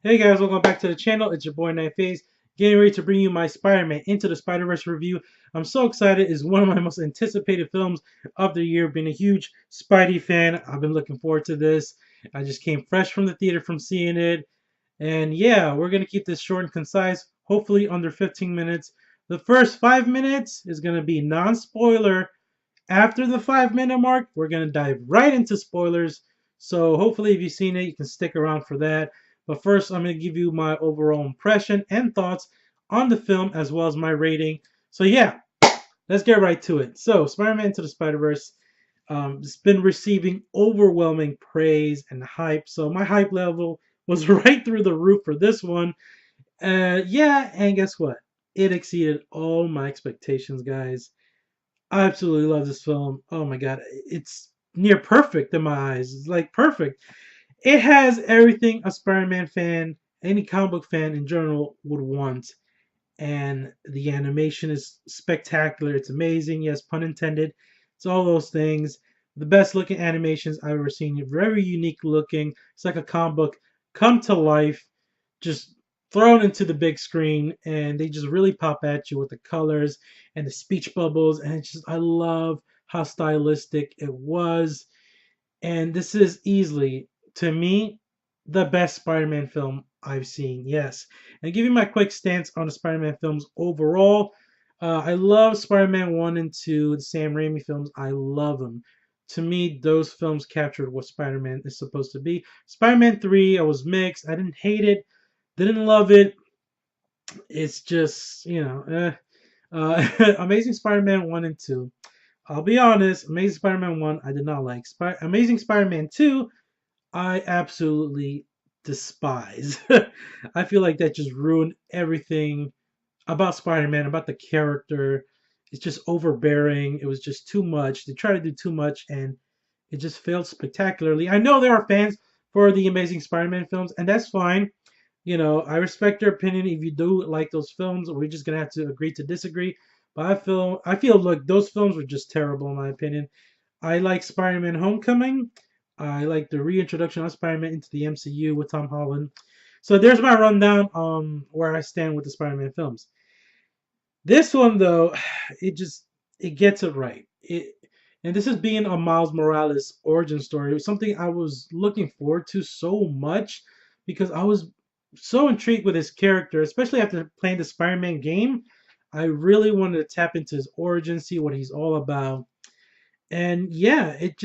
Hey guys, welcome back to the channel. It's your boy Knifeface, getting ready to bring you my Spider-Man Into the Spider-Verse review. I'm so excited. It's one of my most anticipated films of the year. Being a huge Spidey fan, I've been looking forward to this. I just came fresh from the theater from seeing it. And yeah, we're going to keep this short and concise, hopefully under 15 minutes. The first 5 minutes is going to be non-spoiler. After the 5 minute mark, we're going to dive right into spoilers. So hopefully if you've seen it, you can stick around for that. But first, I'm going to give you my overall impression and thoughts on the film as well as my rating. So yeah, let's get right to it. So Spider-Man Into the Spider-Verse, it's been receiving overwhelming praise and hype. So my hype level was right through the roof for this one. Yeah, and guess what? It exceeded all my expectations, guys. I absolutely love this film. Oh my god, it's near perfect in my eyes. It's like perfect. It has everything a Spider-Man fan, any comic book fan in general would want. And the animation is spectacular. It's amazing. Yes, pun intended. It's all those things. The best looking animations I've ever seen. Very unique looking. It's like a comic book come to life, just thrown into the big screen, and they just really pop at you with the colors and the speech bubbles. And it's just, I love how stylistic it was. And this is easily, to me, the best Spider-Man film I've seen. Yes. And give you my quick stance on the Spider-Man films overall. I love Spider-Man 1 and 2, the Sam Raimi films. I love them. To me, those films captured what Spider-Man is supposed to be. Spider-Man 3, I was mixed. I didn't hate it, didn't love it. It's just, Amazing Spider-Man 1 and 2. I'll be honest, Amazing Spider-Man 1, I did not like. Amazing Spider-Man 2, I absolutely despise. I feel like that just ruined everything about Spider-Man, about the character. It's just overbearing. It was just too much. They tried to do too much, and it just failed spectacularly. I know there are fans for the Amazing Spider-Man films, and that's fine. I respect their opinion. If you do like those films, we're just gonna have to agree to disagree. But I feel look, those films were just terrible in my opinion. I like Spider-Man: Homecoming. I like the reintroduction of Spider-Man into the MCU with Tom Holland. So there's my rundown on where I stand with the Spider-Man films. This one though, it gets it right. And this is being a Miles Morales origin story. It was something I was looking forward to so much because I was so intrigued with his character, especially after playing the Spider-Man game. I really wanted to tap into his origin, see what he's all about. And yeah, it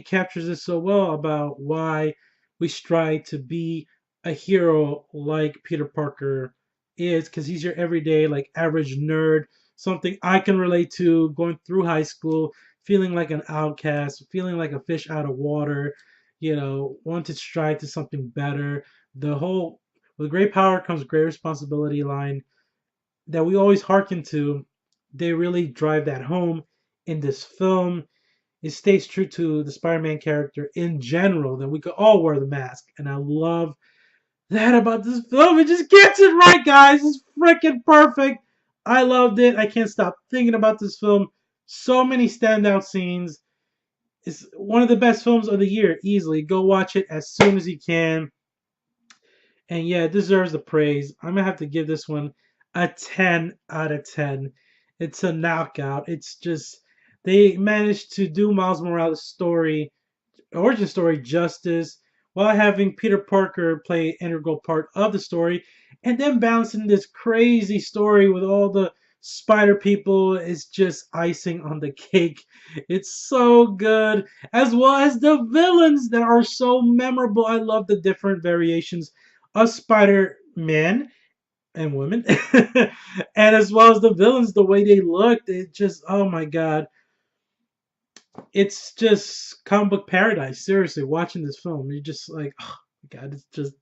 captures it so well about why we strive to be a hero like Peter Parker is, because he's your everyday like average nerd, something I can relate to going through high school, feeling like an outcast, feeling like a fish out of water, want to strive to something better. The whole with great power comes great responsibility line that we always hearken to, they really drive that home in this film. It stays true to the Spider-Man character in general, that we could all wear the mask. And I love that about this film. It just gets it right, guys. It's freaking perfect. I loved it. I can't stop thinking about this film. So many standout scenes. It's one of the best films of the year, easily. Go watch it as soon as you can. And yeah, it deserves the praise. I'm gonna have to give this one a 10 out of 10. It's a knockout. It's just they managed to do Miles Morales' origin story justice while having Peter Parker play an integral part of the story, and then balancing this crazy story with all the spider people is just icing on the cake. It's so good, as well as the villains that are so memorable. I love the different variations of Spider-Man and women, and as well as the villains, the way they looked. It just, oh my god, it's just comic book paradise. Seriously, watching this film, you're just like, oh my god, it's just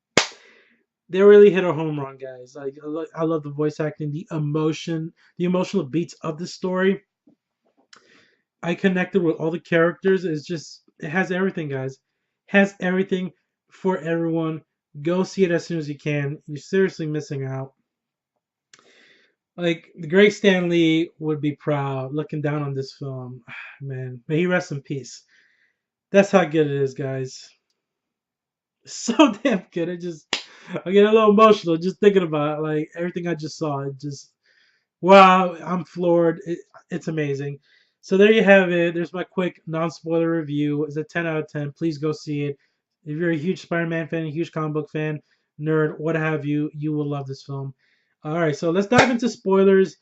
they really hit a home run, guys. Like I love the voice acting, the emotion, the emotional beats of the story. I connected with all the characters. It's just it has everything, guys. Has everything for everyone. Go see it as soon as you can. You're seriously missing out. Like the great Stan Lee would be proud looking down on this film. Man, may he rest in peace. That's how good it is, guys. So damn good. I get a little emotional just thinking about it, like everything I just saw. It just wow, I'm floored. It's amazing. So there you have it. There's my quick non-spoiler review. It's a 10 out of 10. Please go see it. If you're a huge Spider-Man fan, a huge comic book fan, nerd, what have you, you will love this film. All right, so let's dive into spoilers.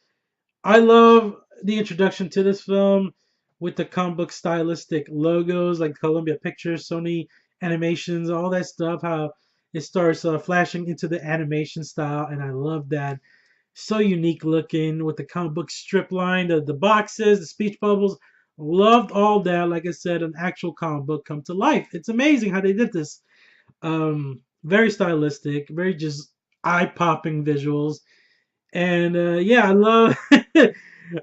I love the introduction to this film with the comic book stylistic logos like Columbia Pictures, Sony Animations, all that stuff. How it starts flashing into the animation style, and I love that. So unique looking with the comic book strip line, the boxes, the speech bubbles. Loved all that. Like I said, an actual comic book come to life. It's amazing how they did this. Very stylistic, very just eye popping visuals. And yeah, I love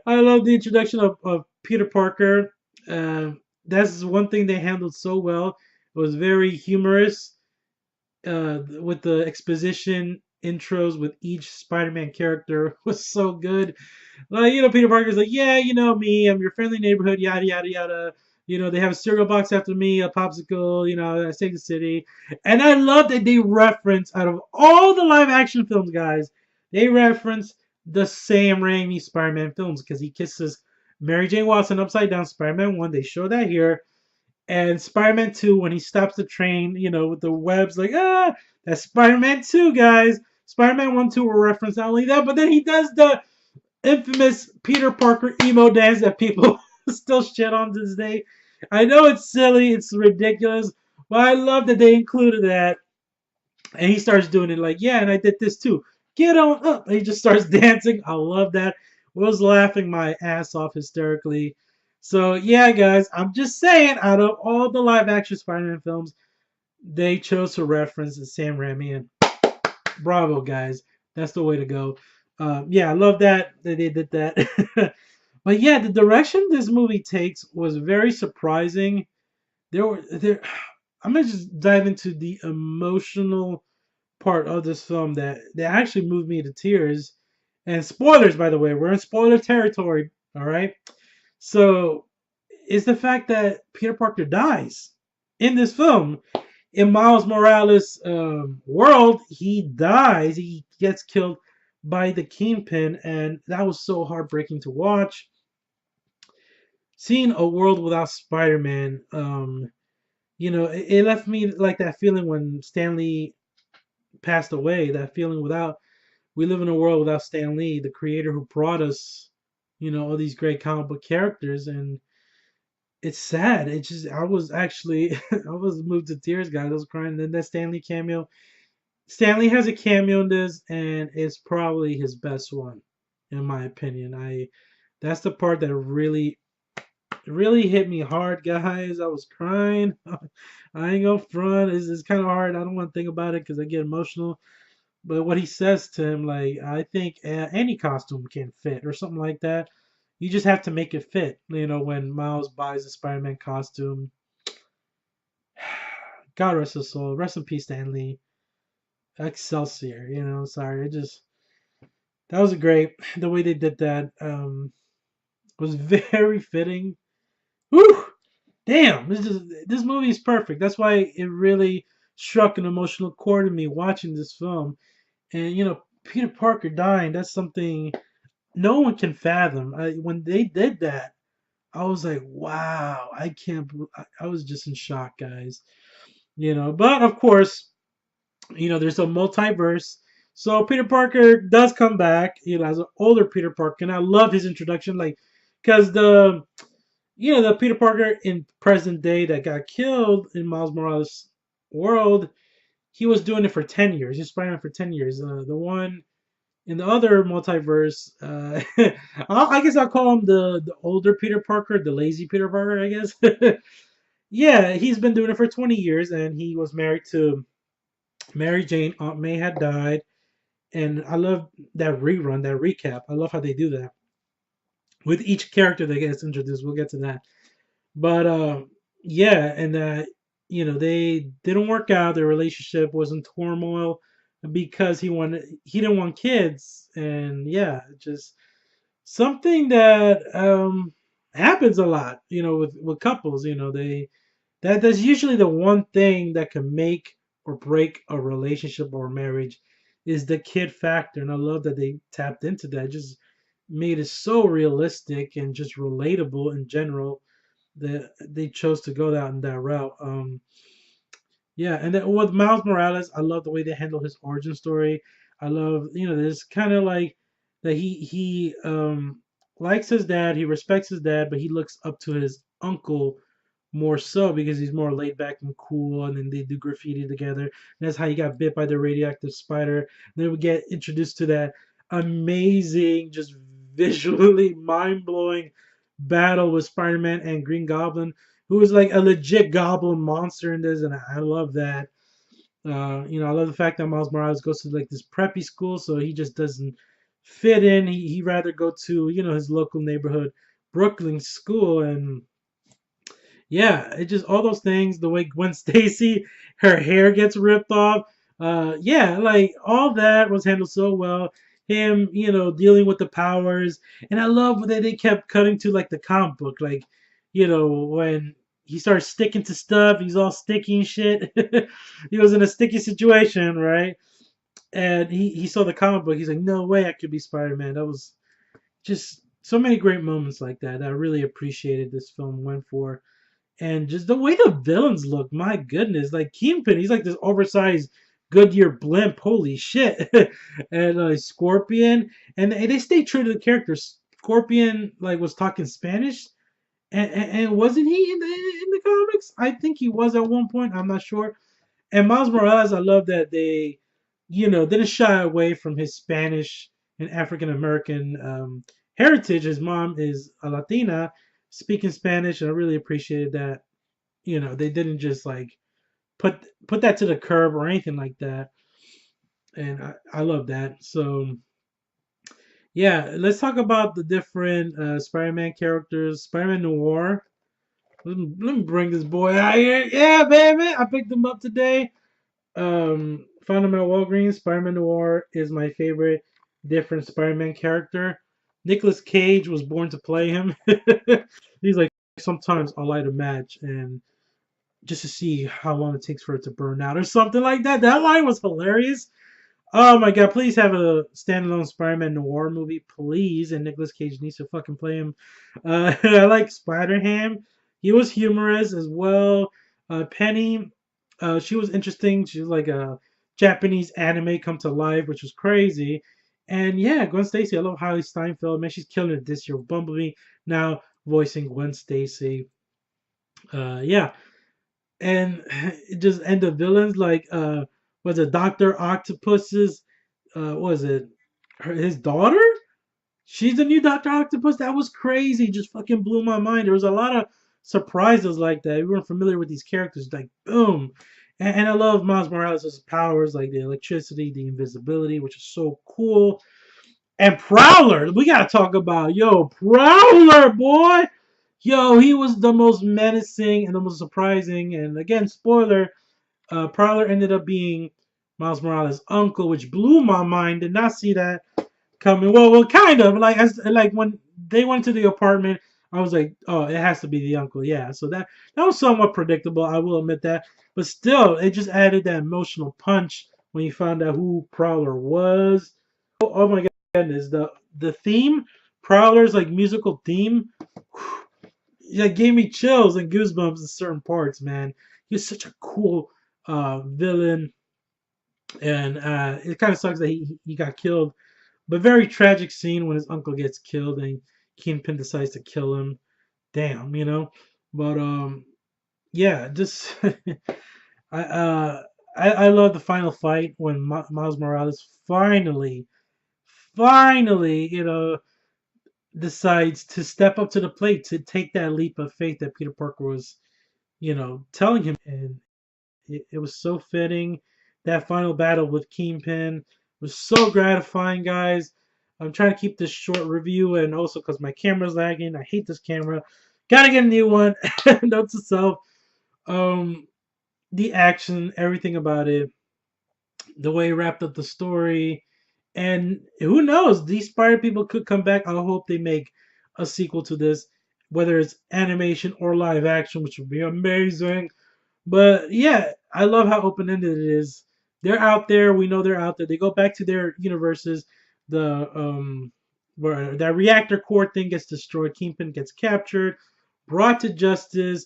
I love the introduction of Peter Parker. Uh, that's one thing they handled so well. It was very humorous with the exposition intros with each Spider-Man character was so good. Like Peter Parker's like, yeah, you know me, I'm your friendly neighborhood, yada yada yada. They have a cereal box after me, a popsicle. I saved the city, and I love that they reference out of all the live action films, guys, they reference the Sam Raimi Spider-Man films because he kisses Mary Jane Watson upside down. Spider-Man 1, they show that here. And Spider-Man 2, when he stops the train, with the webs, like, that's Spider-Man 2, guys. Spider-Man 1, 2 will reference not only that, but then he does the infamous Peter Parker emo dance that people still shit on to this day. I know it's silly, it's ridiculous, but I love that they included that. And he starts doing it like, yeah, and I did this too. Get on up. And he just starts dancing. I love that. Was laughing my ass off hysterically. So yeah, guys, I'm just saying, out of all the live action Spider-Man films, they chose to reference the Sam Raimi, and bravo, guys. That's the way to go. Yeah, I love that they did that. But yeah, the direction this movie takes was very surprising. There. I'm gonna just dive into the emotional part of this film that actually moved me to tears. And spoilers, by the way, we're in spoiler territory. All right. So is the fact that Peter Parker dies in this film. In Miles Morales' world, he dies. He gets killed by the Kingpin, and that was so heartbreaking to watch. Seeing a world without Spider-Man, it left me like that feeling when Stanley passed away. That feeling without we live in a world without Stan Lee, the creator who brought us, all these great comic book characters, and it's sad. It just I was actually I was moved to tears, guys. I was crying. And then that Stan Lee cameo. Stanley has a cameo in this, and it's probably his best one, in my opinion. That's the part that really hit me hard, guys. I was crying. I ain't gonna front. It's kind of hard. I don't want to think about it because I get emotional. But what he says to him, like, I think any costume can fit or something like that. You just have to make it fit. When Miles buys a Spider-Man costume, God rest his soul. Rest in peace, Stan Lee. Excelsior. Sorry. That was great. The way they did that was very fitting. Whew! Damn, this movie is perfect. That's why it really struck an emotional chord in me watching this film. And Peter Parker dying, that's something no one can fathom. When they did that, I was like, wow, I can't. I was just in shock, guys. But of course, there's a multiverse. So Peter Parker does come back, as an older Peter Parker, and I love his introduction, like, because the Peter Parker in present day that got killed in Miles Morales' world, he was doing it for 10 years. He's Spider-Man for 10 years. The one in the other multiverse, I guess I'll call him the older Peter Parker, the lazy Peter Parker, I guess. Yeah, he's been doing it for 20 years, and he was married to Mary Jane. Aunt May had died, and I love that rerun, that recap. I love how they do that with each character that gets introduced. We'll get to that, but yeah, and they didn't work out. Their relationship was in turmoil because he didn't want kids, and yeah, just something that happens a lot, with couples. That's usually the one thing that can make or break a relationship or marriage is the kid factor, and I love that they tapped into that. It just made it so realistic and just relatable in general that they chose to go down that route. Yeah, and then with Miles Morales, I love the way they handle his origin story. I love, this kind of like that he likes his dad, he respects his dad, but he looks up to his uncle more so because he's more laid back and cool, and then they do graffiti together. And that's how he got bit by the radioactive spider. And then we get introduced to that amazing, just visually mind blowing battle with Spider-Man and Green Goblin, who is like a legit goblin monster in this, and I love that. I love the fact that Miles Morales goes to like this preppy school, so he just doesn't fit in. He rather go to his local neighborhood Brooklyn school, and yeah, it just all those things. The way Gwen Stacy, her hair gets ripped off. Yeah, like all that was handled so well. Him, dealing with the powers, and I love that they kept cutting to like the comic book, like when he starts sticking to stuff, he's all sticky and shit. He was in a sticky situation, right? And he saw the comic book. He's like, no way, I could be Spider Man. That was just so many great moments like that. I really appreciated this film went for, and just the way the villains look, my goodness, like Kingpin, he's like this oversized Goodyear blimp, holy shit. And Scorpion, and they stay true to the characters. Scorpion like was talking Spanish, and wasn't he in the comics? I think he was at one point. I'm not sure. And Miles Morales, I love that they, didn't shy away from his Spanish and African American heritage. His mom is a Latina, speaking Spanish, and I really appreciated that. They didn't just like put that to the curb or anything like that, and I love that. So yeah, let's talk about the different Spider-Man characters. Spider-Man Noir. Let me bring this boy out here. Yeah, baby, I picked him up today. Found him at Walgreens. Spider-Man Noir is my favorite different Spider-Man character. Nicolas Cage was born to play him. He's like, sometimes I'll light a match and just to see how long it takes for it to burn out or something like that. That line was hilarious. Oh my god, please have a standalone Spider-Man noir movie, please. And Nicolas Cage needs to fucking play him. I like Spider-Ham. He was humorous as well. Penny, she was interesting. She was like a Japanese anime come to life, which was crazy. And yeah, Gwen Stacy. I love Hailey Steinfeld. Man, she's killing it this year. Bumblebee now voicing Gwen Stacy. Yeah, and it just and the villains like was it Doctor Octopus's was it his daughter? She's the new Doctor Octopus. That was crazy. Just fucking blew my mind. There was a lot of surprises like that. We weren't familiar with these characters. Like boom. And I love Miles Morales' powers, like the electricity, the invisibility, which is so cool. And Prowler, we gotta talk about Prowler, boy. Yo, he was the most menacing and the most surprising. And again, spoiler, Prowler ended up being Miles Morales' uncle, which blew my mind. Did not see that coming. Well, kind of like when they went to the apartment, I was like, oh, it has to be the uncle. Yeah, so that was somewhat predictable. I will admit that, but still, it just added that emotional punch when you found out who Prowler was. Oh my goodness, the theme, Prowler's like musical theme. Yeah, gave me chills and goosebumps in certain parts, man. He was such a cool villain, and it kind of sucks that he got killed. But very tragic scene when his uncle gets killed and Kingpin decides to kill him. Damn. But yeah, just I I love the final fight when Miles Morales finally, decides to step up to the plate to take that leap of faith that Peter Parker was, telling him. And it was so fitting. That final battle with Kingpin was so gratifying, guys. I'm trying to keep this short review, and also because my camera's lagging. I hate this camera. Gotta get a new one. Note to self. Um, the action, everything about it, the way he wrapped up the story, and who knows? These Spider people could come back. I hope they make a sequel to this, whether it's animation or live action, which would be amazing. But yeah, I love how open ended it is. They're out there. We know they're out there. They go back to their universes. The where that reactor core thing gets destroyed. Kingpin gets captured, brought to justice.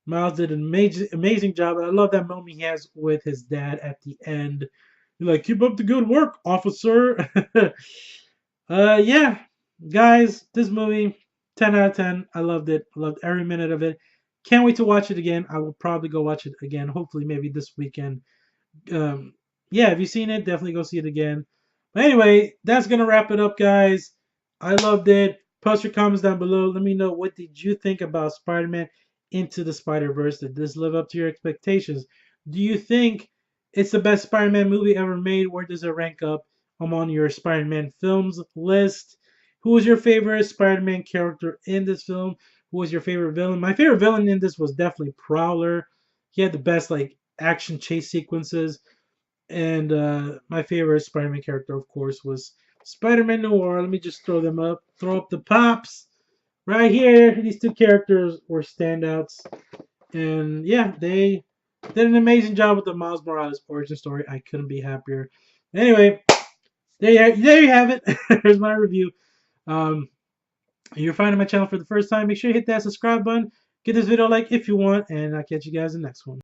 Miles did an amazing job. I love that moment he has with his dad at the end. He's like, "Keep up the good work, officer." Yeah, guys, this movie, 10 out of 10. I loved it. I loved every minute of it. Can't wait to watch it again. I will probably go watch it again. Hopefully, maybe this weekend. Um, yeah, if you've seen it, definitely go see it again. But anyway, that's gonna wrap it up, guys. I loved it. Post your comments down below. Let me know, what did you think about Spider-Man Into the Spider-Verse. Did this live up to your expectations? Do you think it's the best Spider-Man movie ever made? Where does it rank up among your Spider-Man films list? Who was your favorite Spider-Man character in this film? Who was your favorite villain? My favorite villain in this was definitely Prowler. He had the best like action chase sequences. And my favorite Spider-Man character, of course, was Spider-Man Noir. Let me just throw them up. Throw up the pops right here. These two characters were standouts, and yeah, they did an amazing job with the Miles Morales origin story. I couldn't be happier. Anyway, there you have it. Here's my review. Um, if you're finding my channel for the first time, make sure you hit that subscribe button. Give this video a like if you want, and I'll catch you guys in the next one.